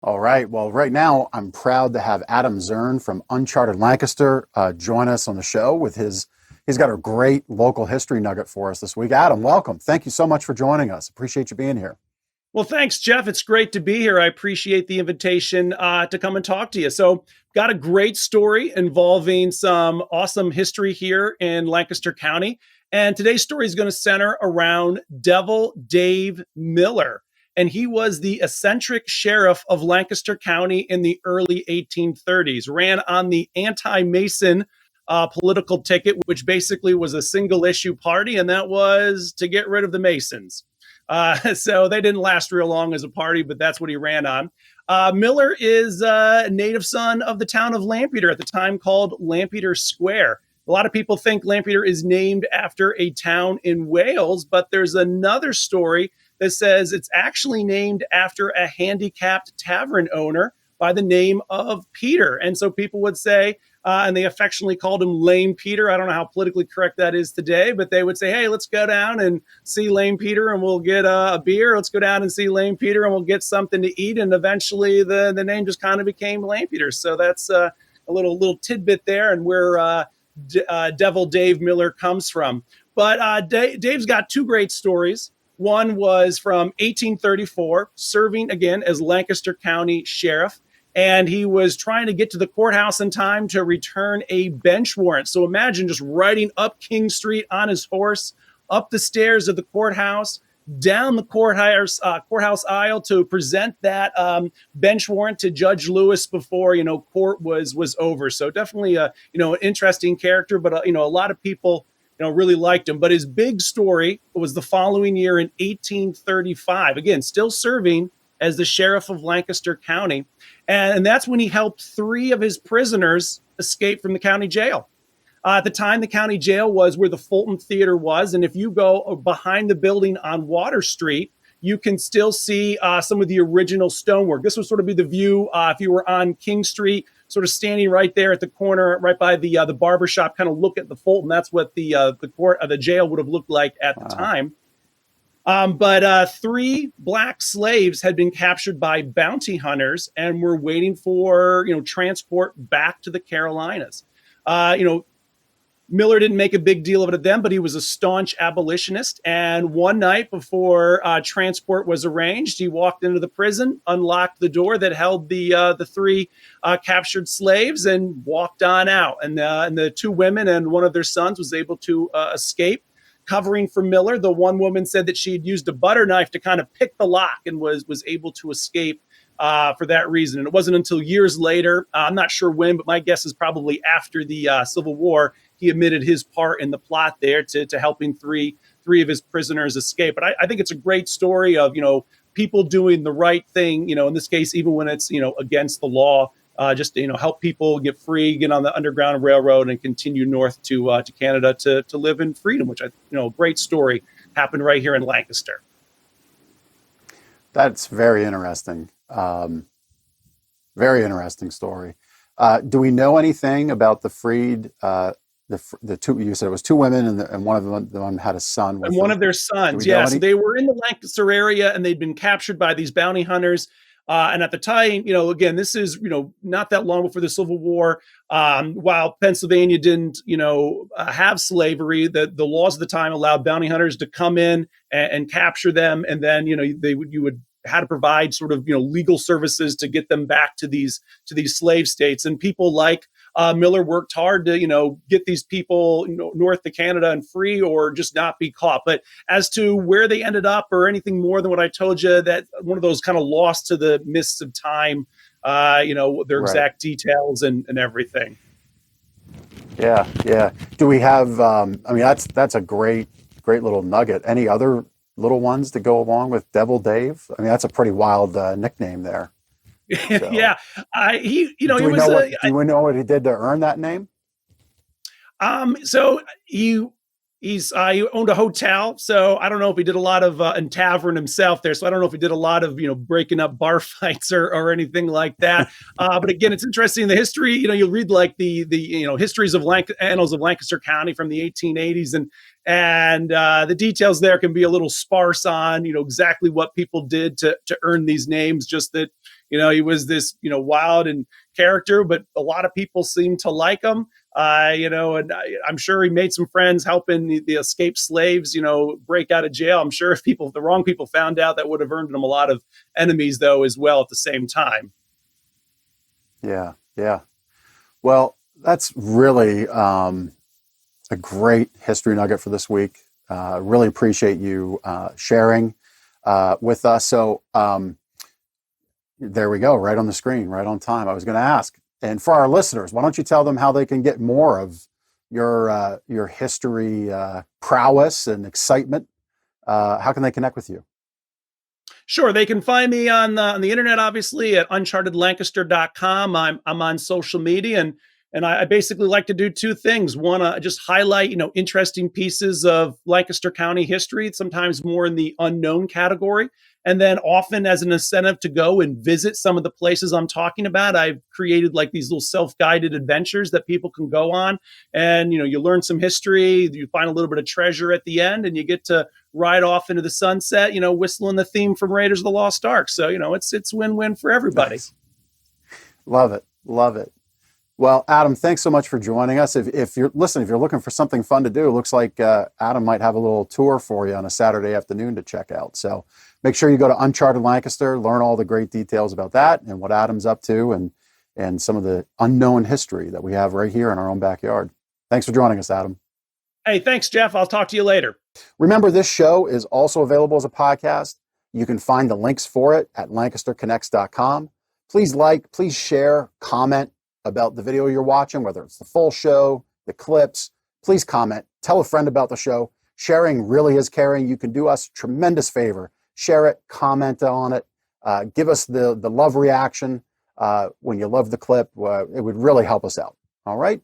All right. Well, right now I'm proud to have Adam Zern from Uncharted Lancaster join us on the show with his. He's got a great local history nugget for us this week. Adam, welcome. Thank you so much for joining us. Appreciate you being here. Well, thanks, Jeff. It's great to be here. I appreciate the invitation to come and talk to you. So, got a great story involving some awesome history here in Lancaster County. And today's story is going to center around Devil Dave Miller. And he was the eccentric sheriff of Lancaster County in the early 1830s, ran on the anti Mason political ticket, which basically was a single issue party, and that was to get rid of the Masons. So they didn't last real long as a party, but that's what he ran on. Miller is a native son of the town of Lampeter, at the time called Lampeter Square. A lot of people think Lampeter is named after a town in Wales, but there's another story that says it's actually named after a handicapped tavern owner by the name of Peter. And so people would say, and they affectionately called him Lame Peter. I don't know how politically correct that is today, but they would say, hey, let's go down and see Lame Peter and we'll get a beer. Let's go down and see Lame Peter and we'll get something to eat. And eventually the name just kind of became Lame Peter. So that's a little tidbit there and where Devil Dave Miller comes from. But Dave's got two great stories. One was from 1834, serving again as Lancaster County Sheriff. And he was trying to get to the courthouse in time to return a bench warrant. So imagine just riding up King Street on his horse, up the stairs of the courthouse, down the courthouse aisle to present that bench warrant to Judge Lewis before court was over. So definitely an interesting character, but a lot of people really liked him. But his big story was the following year in 1835. Again, still serving as the sheriff of Lancaster County. And that's when he helped three of his prisoners escape from the county jail. At the time, the county jail was where the Fulton Theater was. And if you go behind the building on Water Street, you can still see some of the original stonework. This would sort of be the view if you were on King Street, sort of standing right there at the corner, right by the barber shop, kind of look at the Fulton. That's what the jail would have looked like at the time. But three black slaves had been captured by bounty hunters and were waiting for transport back to the Carolinas. Miller didn't make a big deal of it then, but he was a staunch abolitionist. And one night before transport was arranged, he walked into the prison, unlocked the door that held the three captured slaves, and walked on out. And the two women and one of their sons was able to escape. Covering for Miller, the one woman said that she had used a butter knife to kind of pick the lock and was able to escape for that reason. And it wasn't until years later, I'm not sure when, but my guess is probably after the Civil War, he admitted his part in the plot there to helping three of his prisoners escape. But I think it's a great story of people doing the right thing. In this case, even when it's against the law. Just to help people get free, get on the Underground Railroad, and continue north to Canada to live in freedom. Which a great story happened right here in Lancaster. That's very interesting. Very interesting story. Do we know anything about the freed? The two, you said it was two women, and one of them had a son. And one of their sons, yes, they were in the Lancaster area, and they'd been captured by these bounty hunters. And at the time, again, this is, not that long before the Civil War. While Pennsylvania didn't, have slavery, the laws of the time allowed bounty hunters to come in and capture them. And then, you would had to provide sort of, legal services to get them back to these slave states. And people like Miller worked hard to, get these people, north to Canada and free, or just not be caught. But as to where they ended up or anything more than what I told you, that one of those kind of lost to the mists of time, their exact details and everything. Yeah. Yeah. Do we have, that's a great little nugget. Any other little ones to go along with Devil Dave? I mean, that's a pretty wild nickname there. So, yeah, do we know what he did to earn that name? So he owned a hotel. So I don't know if he did a lot of and tavern himself there. So I don't know if he did a lot of breaking up bar fights or anything like that. But again, it's interesting the history. You'll read like the histories of annals of Lancaster County from the 1880s, and the details there can be a little sparse on exactly what people did to earn these names. Just that He was this, wild and character, but a lot of people seem to like him. And I'm sure he made some friends helping the escaped slaves, break out of jail. I'm sure if the wrong people found out, that would have earned him a lot of enemies, though, as well at the same time. Yeah, yeah. Well, that's really a great history nugget for this week. Really appreciate you sharing with us. So there we go, right on the screen, right on time. I was going to ask, and for our listeners, why don't you tell them how they can get more of your history prowess and excitement? How can they connect with you? Sure, they can find me on the internet, obviously, at unchartedlancaster.com. I'm on social media, and I basically like to do two things. One, just highlight interesting pieces of Lancaster County history, sometimes more in the unknown category, and then often as an incentive to go and visit some of the places I'm talking about. I've created like these little self-guided adventures that people can go on, and you learn some history, you find a little bit of treasure at the end, and you get to ride off into the sunset, whistling the theme from Raiders of the Lost Ark. So it's win-win for everybody. Nice. Love it, love it. Well, Adam, thanks so much for joining us. If you're looking for something fun to do, it looks like Adam might have a little tour for you on a Saturday afternoon to check out. So make sure you go to Uncharted Lancaster, learn all the great details about that and what Adam's up to, and some of the unknown history that we have right here in our own backyard. Thanks for joining us, Adam. Hey, thanks, Jeff. I'll talk to you later. Remember, this show is also available as a podcast. You can find the links for it at lancasterconnects.com. Please share, comment about the video you're watching, whether it's the full show, the clips. Please comment, tell a friend about the show. Sharing really is caring. You can do us a tremendous favor. Share it, comment on it, give us the love reaction when you love the clip. It would really help us out. All right.